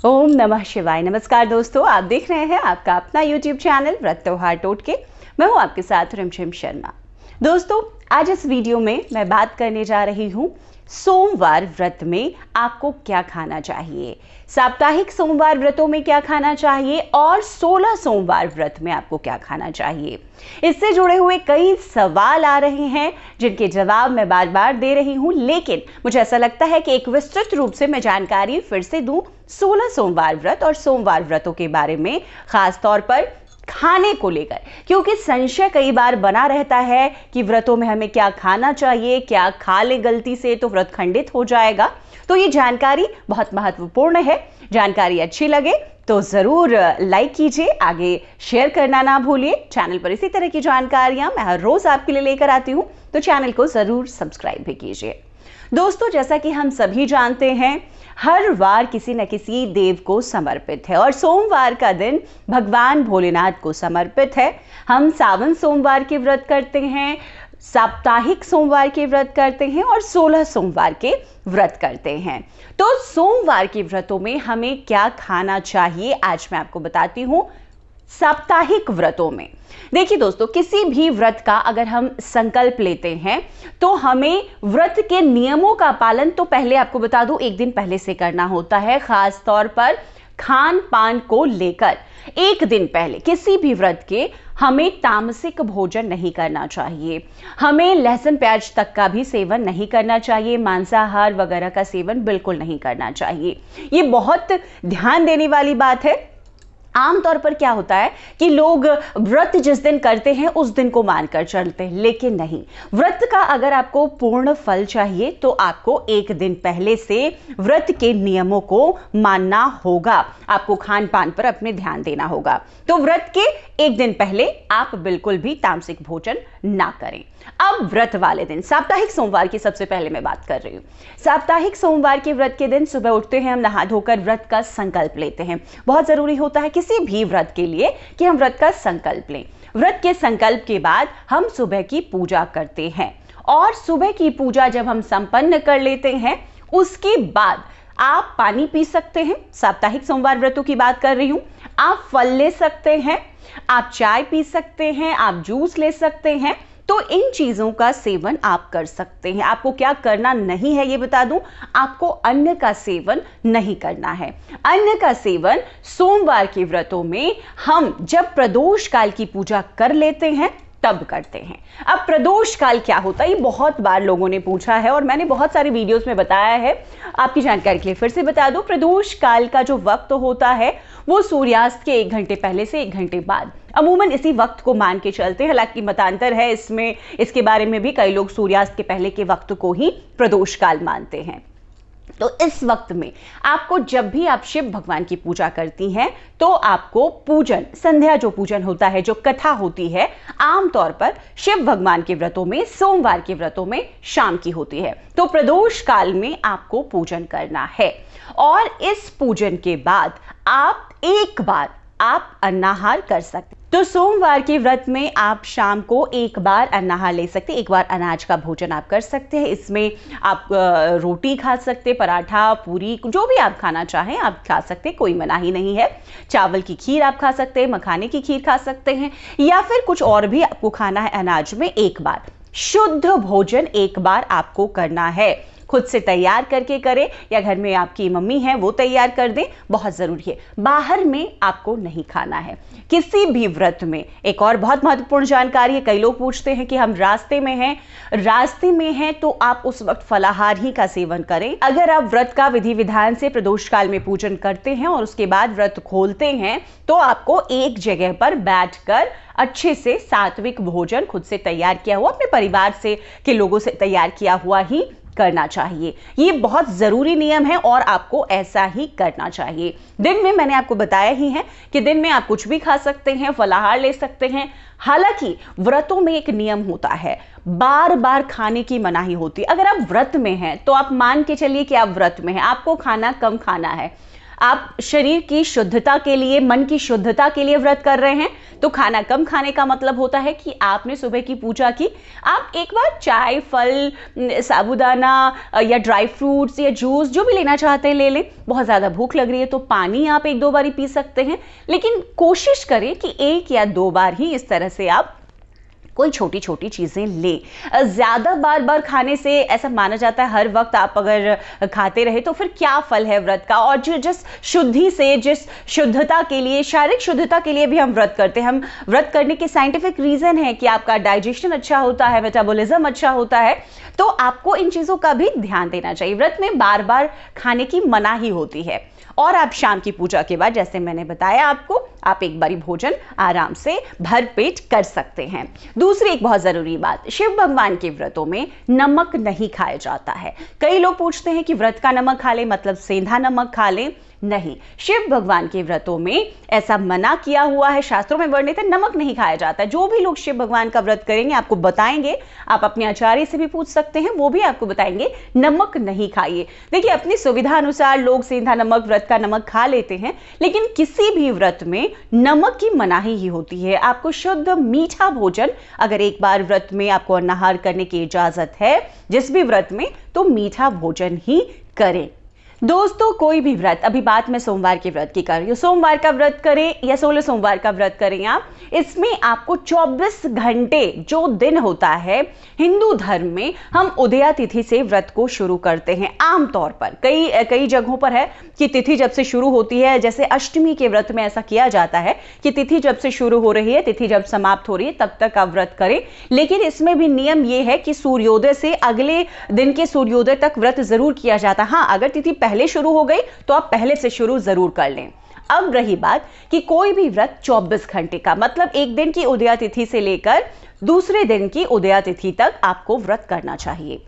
ओम नमः शिवाय। नमस्कार दोस्तों, आप देख रहे हैं आपका अपना YouTube चैनल व्रत त्योहार टोटके। मैं हूं आपके साथ रिमझिम शर्मा। दोस्तों, आज इस वीडियो में मैं बात करने जा रही हूं सोमवार व्रत में आपको क्या खाना चाहिए, साप्ताहिक सोमवार व्रतों में क्या खाना चाहिए और 16 सोमवार व्रत में आपको क्या खाना चाहिए। इससे जुड़े हुए कई सवाल आ रहे हैं जिनके जवाब मैं बार बार दे रही हूं, लेकिन मुझे ऐसा लगता है कि एक विस्तृत रूप से मैं जानकारी फिर से दूं 16 सोमवार व्रत और सोमवार व्रतों के बारे में, खास तौर पर खाने को लेकर, क्योंकि संशय कई बार बना रहता है कि व्रतों में हमें क्या खाना चाहिए, क्या खा ले गलती से तो व्रत खंडित हो जाएगा। तो ये जानकारी बहुत महत्वपूर्ण है। जानकारी अच्छी लगे तो जरूर लाइक कीजिए, आगे शेयर करना ना भूलिए। चैनल पर इसी तरह की जानकारियां मैं हर रोज आपके लिए लेकर आती हूं, तो चैनल को जरूर सब्सक्राइब भी कीजिए। दोस्तों, जैसा कि हम सभी जानते हैं, हर वार किसी न किसी देव को समर्पित है और सोमवार का दिन भगवान भोलेनाथ को समर्पित है। हम सावन सोमवार के व्रत करते हैं, साप्ताहिक सोमवार के व्रत करते हैं और 16 सोमवार के व्रत करते हैं। तो सोमवार के व्रतों में हमें क्या खाना चाहिए, आज मैं आपको बताती हूं। साप्ताहिक व्रतों में देखिए दोस्तों, किसी भी व्रत का अगर हम संकल्प लेते हैं तो हमें व्रत के नियमों का पालन तो पहले आपको बता दूं एक दिन पहले से करना होता है। खास तौर पर खान पान को लेकर एक दिन पहले किसी भी व्रत के हमें तामसिक भोजन नहीं करना चाहिए। हमें लहसुन प्याज तक का भी सेवन नहीं करना चाहिए, मांसाहार वगैरह का सेवन बिल्कुल नहीं करना चाहिए। ये बहुत ध्यान देने वाली बात है। आमतौर पर क्या होता है कि लोग व्रत जिस दिन करते हैं उस दिन को मानकर चलते हैं, लेकिन नहीं। व्रत का अगर आपको पूर्ण फल चाहिए तो आपको एक दिन पहले से व्रत के नियमों को मानना होगा। आपको खान पान पर अपने ध्यान देना होगा। तो व्रत के एक दिन पहले आप बिल्कुल भी तामसिक भोजन ना करें। अब व्रत वाले दिन, साप्ताहिक सोमवार की सबसे पहले मैं बात कर रही हूं। साप्ताहिक सोमवार के व्रत के दिन सुबह उठते हैं, हम नहा धोकर व्रत का संकल्प लेते हैं। बहुत जरूरी होता है किसी भी व्रत के लिए कि हम व्रत का संकल्प लें। व्रत के संकल्प के बाद हम सुबह की पूजा करते हैं और सुबह की पूजा जब हम संपन्न कर लेते हैं उसके बाद आप पानी पी सकते हैं। साप्ताहिक सोमवार व्रतों की बात कर रही हूं। आप फल ले सकते हैं, आप चाय पी सकते हैं, आप जूस ले सकते हैं। तो इन चीजों का सेवन आप कर सकते हैं। आपको क्या करना नहीं है ये बता दूं, आपको अन्न का सेवन नहीं करना है। अन्न का सेवन सोमवार के व्रतों में हम जब प्रदोष काल की पूजा कर लेते हैं तब करते हैं। अब प्रदोष काल क्या होता है, ये बहुत बार लोगों ने पूछा है और मैंने बहुत सारे वीडियोस में बताया है। आपकी जानकारी के लिए फिर से बता दूं, प्रदोष काल का जो वक्त होता है वो सूर्यास्त के 1 घंटे पहले से 1 घंटे बाद, अमूमन इसी वक्त को मान के चलते हैं। हालांकि मतांतर है इसमें, इसके बारे में भी कई लोग सूर्यास्त के पहले के वक्त को ही प्रदोष काल मानते हैं। तो इस वक्त में आपको, जब भी आप शिव भगवान की पूजा करती हैं तो आपको पूजन, संध्या जो पूजन होता है, जो कथा होती है, आमतौर पर शिव भगवान के व्रतों में, सोमवार के व्रतों में शाम की होती है। तो प्रदोष काल में आपको पूजन करना है और इस पूजन के बाद आप एक बार आप अन्नाहार कर सकते। तो सोमवार के व्रत में आप शाम को एक बार अन्नाहार ले सकते, एक बार अनाज का भोजन आप कर सकते हैं। इसमें आप रोटी खा सकते, पराठा, पूरी, जो भी आप खाना चाहें आप खा सकते, कोई मनाही नहीं है। चावल की खीर आप खा सकते हैं, मखाने की खीर खा सकते हैं, या फिर कुछ और भी आपको खाना है अनाज में। एक बार शुद्ध भोजन एक बार आपको करना है। खुद से तैयार करके करें या घर में आपकी मम्मी है वो तैयार कर दें, बहुत जरूरी है। बाहर में आपको नहीं खाना है किसी भी व्रत में। एक और बहुत महत्वपूर्ण जानकारी है, कई लोग पूछते हैं कि हम रास्ते में हैं तो आप उस वक्त फलाहार ही का सेवन करें। अगर आप व्रत का विधि विधान से प्रदोष काल में पूजन करते हैं और उसके बाद व्रत खोलते हैं तो आपको एक जगह पर बैठकर अच्छे से सात्विक भोजन खुद से तैयार किया हुआ, अपने परिवार से के लोगों से तैयार किया हुआ ही करना चाहिए। ये बहुत जरूरी नियम है और आपको ऐसा ही करना चाहिए। दिन में मैंने आपको बताया ही है कि दिन में आप कुछ भी खा सकते हैं, फलाहार ले सकते हैं। हालांकि व्रतों में एक नियम होता है, बार बार खाने की मनाही होती है। अगर आप व्रत में हैं तो आप मान के चलिए कि आप व्रत में हैं, आपको खाना कम खाना है। आप शरीर की शुद्धता के लिए, मन की शुद्धता के लिए व्रत कर रहे हैं, तो खाना कम खाने का मतलब होता है कि आपने सुबह की पूजा की। आप एक बार चाय, फल, साबूदाना या ड्राई फ्रूट्स या जूस जो भी लेना चाहते हैं ले लें। बहुत ज़्यादा भूख लग रही है तो पानी आप 1-2 बार ही पी सकते हैं, लेकिन कोशिश करें कि 1 या 2 बार ही इस तरह से आप कोई छोटी छोटी चीज़ें ले। ज़्यादा बार बार खाने से ऐसा माना जाता है हर वक्त आप अगर खाते रहे तो फिर क्या फल है व्रत का। और जिस शुद्धि से, जिस शुद्धता के लिए, शारीरिक शुद्धता के लिए भी हम व्रत करते हैं, हम व्रत करने के साइंटिफिक रीज़न है कि आपका डाइजेशन अच्छा होता है, मेटाबॉलिज्म अच्छा होता है, तो आपको इन चीज़ों का भी ध्यान देना चाहिए। व्रत में बार बार खाने की मनाही होती है। और आप शाम की पूजा के बाद, जैसे मैंने बताया आपको, आप एक बारी भोजन आराम से भर पेट कर सकते हैं। दूसरी एक बहुत जरूरी बात, शिव भगवान के व्रतों में नमक नहीं खाया जाता है। कई लोग पूछते हैं कि व्रत का नमक खा ले, मतलब सेंधा नमक खा ले। नहीं, शिव भगवान के व्रतों में ऐसा मना किया हुआ है, शास्त्रों में वर्णित है, नमक नहीं खाया जाता है। जो भी लोग शिव भगवान का व्रत करेंगे आपको बताएंगे, आप अपने आचार्य से भी पूछ सकते हैं, वो भी आपको बताएंगे नमक नहीं खाइए। देखिए, अपनी सुविधा अनुसार लोग सेंधा नमक, व्रत का नमक खा लेते हैं, लेकिन किसी भी व्रत में नमक की मनाही ही होती है। आपको शुद्ध मीठा भोजन, अगर एक बार व्रत में आपको अन्नाहार करने की इजाजत है जिस भी व्रत में, तो मीठा भोजन ही करें। दोस्तों, कोई भी व्रत, अभी बात मैं सोमवार के व्रत की कर रही हूँ, सोमवार का व्रत करें या 16 सोमवार का व्रत करें आप, इसमें आपको 24 घंटे जो दिन होता है, हिंदू धर्म में हम उदया तिथि से व्रत को शुरू करते हैं। आमतौर पर कई जगहों पर है कि तिथि जब से शुरू होती है, जैसे अष्टमी के व्रत में ऐसा किया जाता है कि तिथि जब से शुरू हो रही है, तिथि जब समाप्त हो रही है, तब तक आप व्रत करें। लेकिन इसमें भी नियम यह है कि सूर्योदय से अगले दिन के सूर्योदय तक व्रत जरूर किया जाता है। हाँ, अगर तिथि पहले शुरू हो गई तो आप पहले से शुरू जरूर कर लें। अब रही बात कि कोई भी व्रत 24 घंटे का, मतलब एक दिन की उदया तिथि से लेकर दूसरे दिन की उदया तिथि तक आपको व्रत करना चाहिए।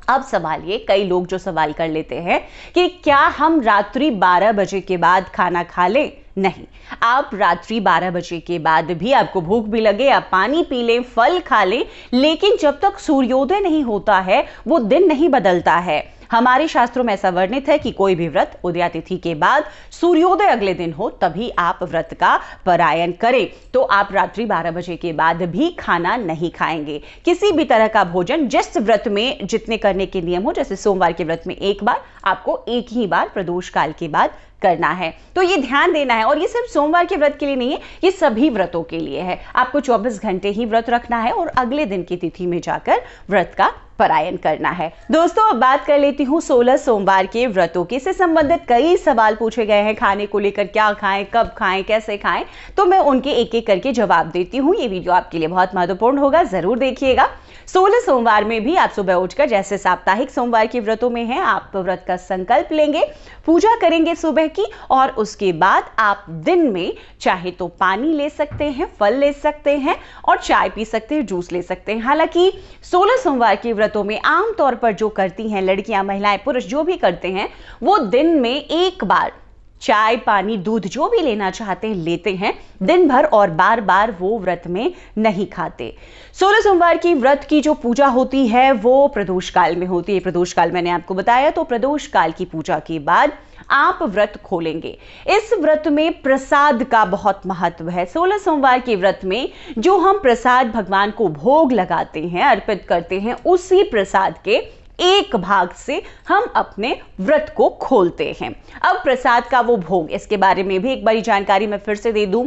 अब सवाल ये, कई लोग जो सवाल कर लेते हैं कि क्या हम रात्रि 12 बजे के बाद खाना खा लें? नहीं, आप रात्रि 12 बजे के बाद भी आपको भूख भी लगे, आप पानी पी लें, फल खा लें, लेकिन जब तक सूर्योदय नहीं होता है वो दिन नहीं बदलता है। हमारे शास्त्रों में ऐसा वर्णित है कि कोई भी व्रत उदया तिथि के बाद सूर्योदय अगले दिन हो तभी आप व्रत का परायण करें। तो आप रात्रि 12 बजे के बाद भी खाना नहीं खाएंगे। किसी भी तरह का भोजन, जिस व्रत में जितने करने के नियम हो, जैसे सोमवार के व्रत में एक बार, आपको एक ही बार प्रदोष काल के बाद करना है। तो ये ध्यान देना है। और ये सिर्फ सोमवार के व्रत के लिए नहीं है, ये सभी व्रतों के लिए है। आपको 24 घंटे ही व्रत रखना है और अगले दिन की तिथि में जाकर व्रत का परायण करना है। दोस्तों, अब बात कर लेती हूँ 16 सोमवार के व्रतों की। इससे संबंधित कई सवाल पूछे गए हैं, खाने को लेकर, क्या खाएं, कब खाएं, कैसे खाएं, तो मैं उनके एक एक करके जवाब देती हूँ। ये वीडियो आपके लिए बहुत महत्वपूर्ण होगा, जरूर देखिएगा। 16 सोमवार में भी आप सुबह उठकर, जैसे साप्ताहिक सोमवार के व्रतों में है, आप व्रत का संकल्प लेंगे, पूजा करेंगे सुबह की, और उसके बाद आप दिन में चाहे तो पानी ले सकते हैं, फल ले सकते हैं और चाय पी सकते हैं, जूस ले सकते हैं। हालांकि 16 सोमवार के व्रतों में आमतौर पर जो करती हैं लड़कियां, महिलाएं, पुरुष जो भी करते हैं, वो दिन में एक बार चाय, पानी, दूध जो भी लेना चाहते हैं लेते हैं दिन भर, और बार बार वो व्रत में नहीं खाते। 16 सोमवार की व्रत की जो पूजा होती है वो प्रदोष काल में होती है। प्रदोष काल मैंने आपको बताया, तो प्रदोष काल की पूजा के बाद आप व्रत खोलेंगे। इस व्रत में प्रसाद का बहुत महत्व है। 16 सोमवार के व्रत में जो हम प्रसाद भगवान को भोग लगाते हैं, अर्पित करते हैं, उसी प्रसाद के एक भाग से हम अपने व्रत को खोलते हैं। अब प्रसाद का वो भोग, इसके बारे में भी एक बारी जानकारी मैं फिर से दे दूं।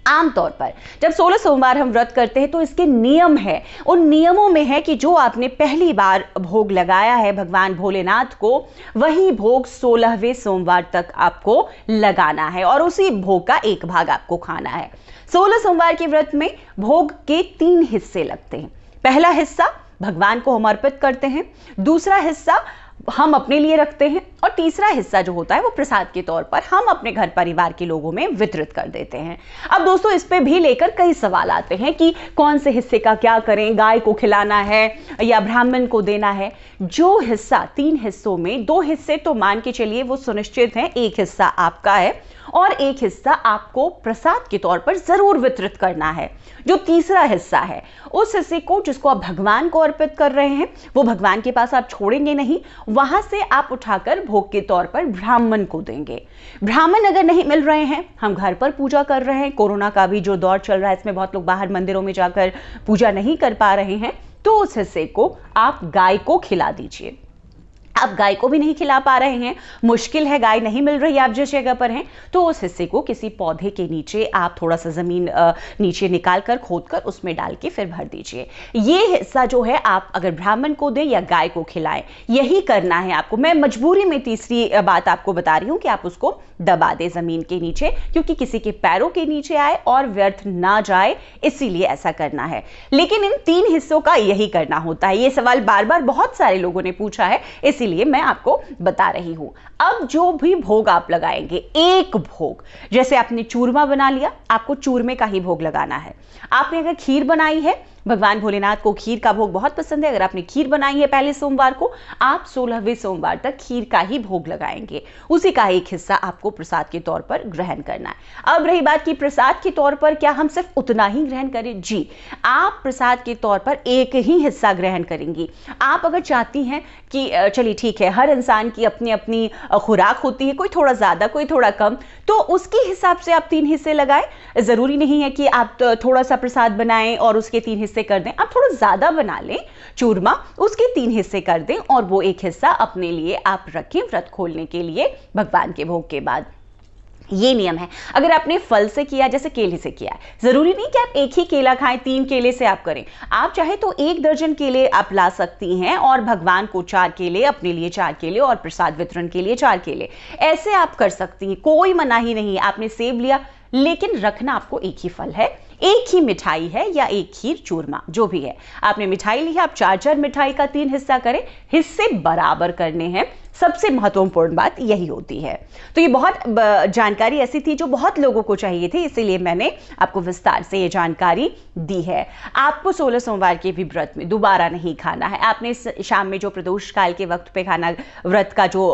आमतौर पर जब 16 सोमवार हम व्रत करते हैं तो इसके नियम है। उन नियमों में है कि जो आपने पहली बार भोग लगाया है भगवान भोलेनाथ को, वही भोग 16वें सोमवार तक आपको लगाना है और उसी भोग का एक भाग आपको खाना है। 16 सोमवार के व्रत में भोग के 3 हिस्से लगते हैं। पहला हिस्सा भगवान को हम अर्पित करते हैं, दूसरा हिस्सा हम अपने लिए रखते हैं, और तीसरा हिस्सा जो होता है वो प्रसाद के तौर पर हम अपने घर परिवार के लोगों में वितरित कर देते हैं। अब दोस्तों, इस पे भी लेकर कई सवाल आते हैं कि कौन से हिस्से का क्या करें, गाय को खिलाना है या ब्राह्मण को देना है। जो हिस्सा 3 हिस्सों में 2 हिस्से तो मान के चलिए वो सुनिश्चित हैं, एक हिस्सा आपका है और एक हिस्सा आपको प्रसाद के तौर पर जरूर वितरित करना है। जो तीसरा हिस्सा है, उस हिस्से को जिसको आप भगवान को अर्पित कर रहे हैं, वो भगवान के पास आप छोड़ेंगे नहीं, वहां से आप उठाकर भोग के तौर पर ब्राह्मण को देंगे। ब्राह्मण अगर नहीं मिल रहे हैं, हम घर पर पूजा कर रहे हैं, कोरोना का भी जो दौर चल रहा है इसमें बहुत लोग बाहर मंदिरों में जाकर पूजा नहीं कर पा रहे हैं, तो उस हिस्से को आप गाय को खिला दीजिए। आप गाय को भी नहीं खिला पा रहे हैं, मुश्किल है, गाय नहीं मिल रही, आप जिस जगह पर हैं, तो उस हिस्से को किसी पौधे के नीचे आप थोड़ा सा जमीन नीचे निकाल कर खोद कर उसमें डाल के फिर भर दीजिए। ये हिस्सा जो है आप अगर ब्राह्मण को दें या गाय को खिलाएं, यही करना है आपको। मैं मजबूरी में तीसरी बात आपको बता रही हूं कि आप उसको दबा दें जमीन के नीचे, क्योंकि किसी के पैरों के नीचे आए और व्यर्थ ना जाए, इसीलिए ऐसा करना है। लेकिन इन 3 हिस्सों का यही करना होता है। ये सवाल बार बार बहुत सारे लोगों ने पूछा है, इसीलिए मैं आपको बता रही हूं। अब जो भी भोग आप लगाएंगे, एक भोग, जैसे आपने चूरमा बना लिया, आपको चूरमे का ही भोग लगाना है। आपने अगर खीर बनाई है, भगवान भोलेनाथ को खीर का भोग बहुत पसंद है, अगर आपने खीर बनाई है पहले सोमवार को, आप 16वें सोमवार तक खीर का ही भोग लगाएंगे। उसी का एक हिस्सा आपको प्रसाद के तौर पर ग्रहण करना है। अब रही बात कि प्रसाद के तौर पर क्या हम सिर्फ उतना ही ग्रहण करें? जी, आप प्रसाद के तौर पर एक ही हिस्सा ग्रहण करेंगी। आप अगर चाहती हैं कि चलिए ठीक है, हर इंसान की अपनी अपनी खुराक होती है, कोई थोड़ा ज्यादा कोई थोड़ा कम, तो उसके हिसाब से आप 3 हिस्से लगाएं। जरूरी नहीं है कि आप थोड़ा सा प्रसाद बनाएं और उसके 3 हिस्से कर दें। आप थोड़ा ज्यादा बना लें चूरमा, उसके 3 हिस्से कर दें और वो एक हिस्सा अपने लिए आप रखें व्रत खोलने के लिए भगवान के भोग के बाद। ये नियम है। अगर आपने फल से किया, जैसे केले से किया है, जरूरी नहीं कि आप एक ही केला खाएं, 3 केले से आप करें। आप चाहे तो 1 दर्जन केले आप ला सकती हैं और भगवान को 4 केले, अपने लिए 4 केले और प्रसाद वितरण के लिए 4 केले, ऐसे आप कर सकती हैं। कोई मनाही नहीं है। आपने सेब लिया, लेकिन रखना आपको एक ही फल है, एक ही मिठाई है या एक खीर चूरमा जो भी है। आपने मिठाई ली है, आप 4 मिठाई का 3 हिस्सा करें, हिस्से बराबर करने हैं। सबसे महत्वपूर्ण बात यही होती है। तो ये बहुत जानकारी ऐसी थी जो बहुत लोगों को चाहिए थी, इसीलिए मैंने आपको विस्तार से ये जानकारी दी है। आपको 16 सोमवार के भी व्रत में दोबारा नहीं खाना है। आपने शाम में जो प्रदोष काल के वक्त पे खाना व्रत का जो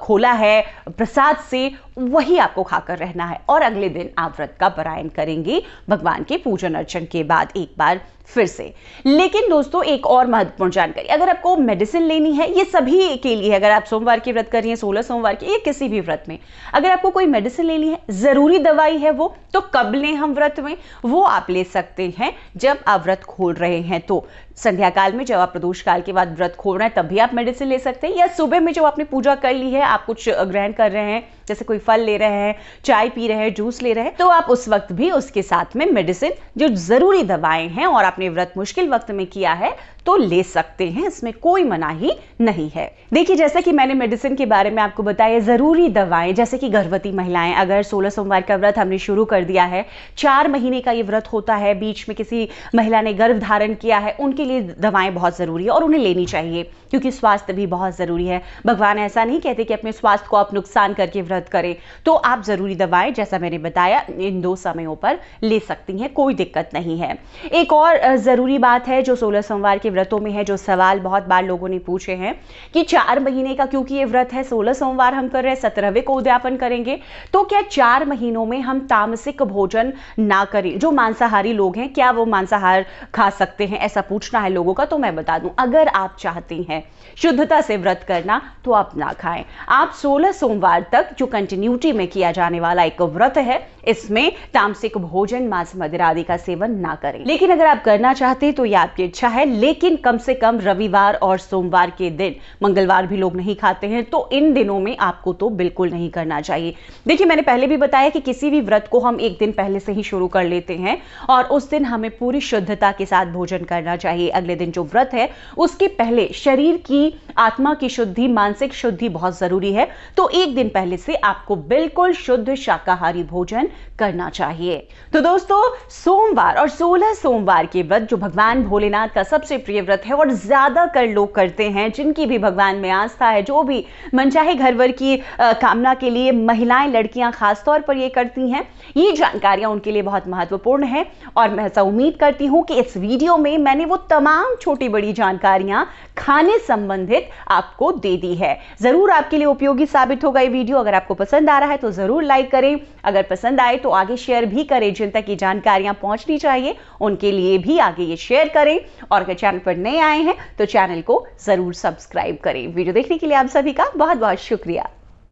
खोला है प्रसाद से, वही आपको खाकर रहना है और अगले दिन आप व्रत का पारायण करेंगे भगवान के पूजन अर्चन के बाद एक बार फिर से। लेकिन दोस्तों, एक और महत्वपूर्ण जानकारी, अगर आपको मेडिसिन लेनी है, ये सभी के लिए, अगर आप सोमवार की व्रत कर रही हैं, 16 सोमवार की, या किसी भी व्रत में अगर आपको कोई मेडिसिन लेनी है, जरूरी दवाई है वो, तो कब लें हम व्रत में? वो आप ले सकते हैं जब आप व्रत खोल रहे हैं, तो संध्या काल में, जब आप प्रदोष काल के बाद व्रत खोल रहे हैं, तब भी आप मेडिसिन ले सकते हैं, या सुबह में जब आपने पूजा कर ली है, आप कुछ ग्रहण कर रहे हैं, जैसे कोई फल ले रहे हैं, चाय पी रहे हैं, जूस ले रहे हैं, तो आप उस वक्त भी उसके साथ में मेडिसिन, जो जरूरी दवाएं हैं और आपने व्रत मुश्किल वक्त में किया है, तो ले सकते हैं। इसमें कोई मनाही नहीं है। देखिए, जैसा कि मैंने मेडिसिन के बारे में आपको बताया, जरूरी दवाएं, जैसे कि गर्भवती महिलाएं, अगर 16 सोमवार का व्रत हमने शुरू कर दिया है, 4 महीने का ये व्रत होता है, बीच में किसी महिला ने गर्भ धारण किया है, उनके लिए दवाएं बहुत जरूरी है और उन्हें लेनी चाहिए, क्योंकि स्वास्थ्य भी बहुत जरूरी है। भगवान ऐसा नहीं कहते कि अपने स्वास्थ्य को आप नुकसान करके व्रत करें, तो आप जरूरी दवाएं, जैसा मैंने बताया, इन 2 समयों पर ले सकती हैं, कोई दिक्कत नहीं है। एक और जरूरी बात है जो 16 सोमवार के व्रतों में है, जो सवाल बहुत बार लोगों ने पूछे हैं कि 4 महीने का क्योंकि ये व्रत है, 16 सोमवार हम कर रहे हैं, 17वें को उद्यापन करेंगे, तो क्या 4 महीनों में हम तामसिक भोजन ना करें? जो मांसाहारी लोग हैं, क्या वो मांसाहार खा सकते हैं? ऐसा पूछना है लोगों का। तो मैं बता दूं, अगर आप चाहती हैं शुद्धता से व्रत करना, तो आप ना खाएं। आप 16 सोमवार तक, जो कंटिन्यूटी में किया जाने वाला एक व्रत है, इसमें तामसिक भोजन, मांस मदिरा आदि का सेवन ना करें। लेकिन अगर आप करना चाहते हैं तो यह आपकी इच्छा है, लेकिन कम से कम रविवार और सोमवार के दिन, मंगलवार भी लोग नहीं खाते हैं, तो इन दिनों में आपको तो बिल्कुल नहीं करना चाहिए। देखिए, मैंने पहले भी बताया कि किसी भी व्रत को हम एक दिन पहले से ही शुरू कर लेते हैं और उस दिन हमें पूरी शुद्धता के साथ भोजन करना चाहिए। अगले दिन जो व्रत है, उसके पहले शरीर की, आत्मा की शुद्धि, मानसिक शुद्धि बहुत जरूरी है, तो एक दिन पहले से आपको बिल्कुल शुद्ध शाकाहारी भोजन करना चाहिए। तो दोस्तों, सोमवार और 16 सोमवार के व्रत, जो भगवान भोलेनाथ का सबसे प्रिय व्रत है और ज्यादातर लोग करते हैं, जिनकी भी भगवान में आस्था है, जो भी मनचाहे घर वर की कामना के लिए महिलाएं, लड़कियां खासतौर पर ये करती हैं, ये जानकारियां उनके लिए बहुत महत्वपूर्ण है। और मैं ऐसा उम्मीद करती हूं कि इस वीडियो में मैंने वो तमाम छोटी बड़ी जानकारियां खाने संबंधित आपको दे दी है। जरूर आपके लिए उपयोगी साबित होगा ये वीडियो। अगर आपको पसंद आ रहा है तो जरूर लाइक करें, अगर पसंद आए तो आगे शेयर भी करें। जिन तक ये जानकारियां पहुंचनी चाहिए उनके लिए भी आगे ये शेयर करें, और अगर चैनल पर नए आए हैं तो चैनल को जरूर सब्सक्राइब करें। वीडियो देखने के लिए आप सभी का बहुत बहुत शुक्रिया।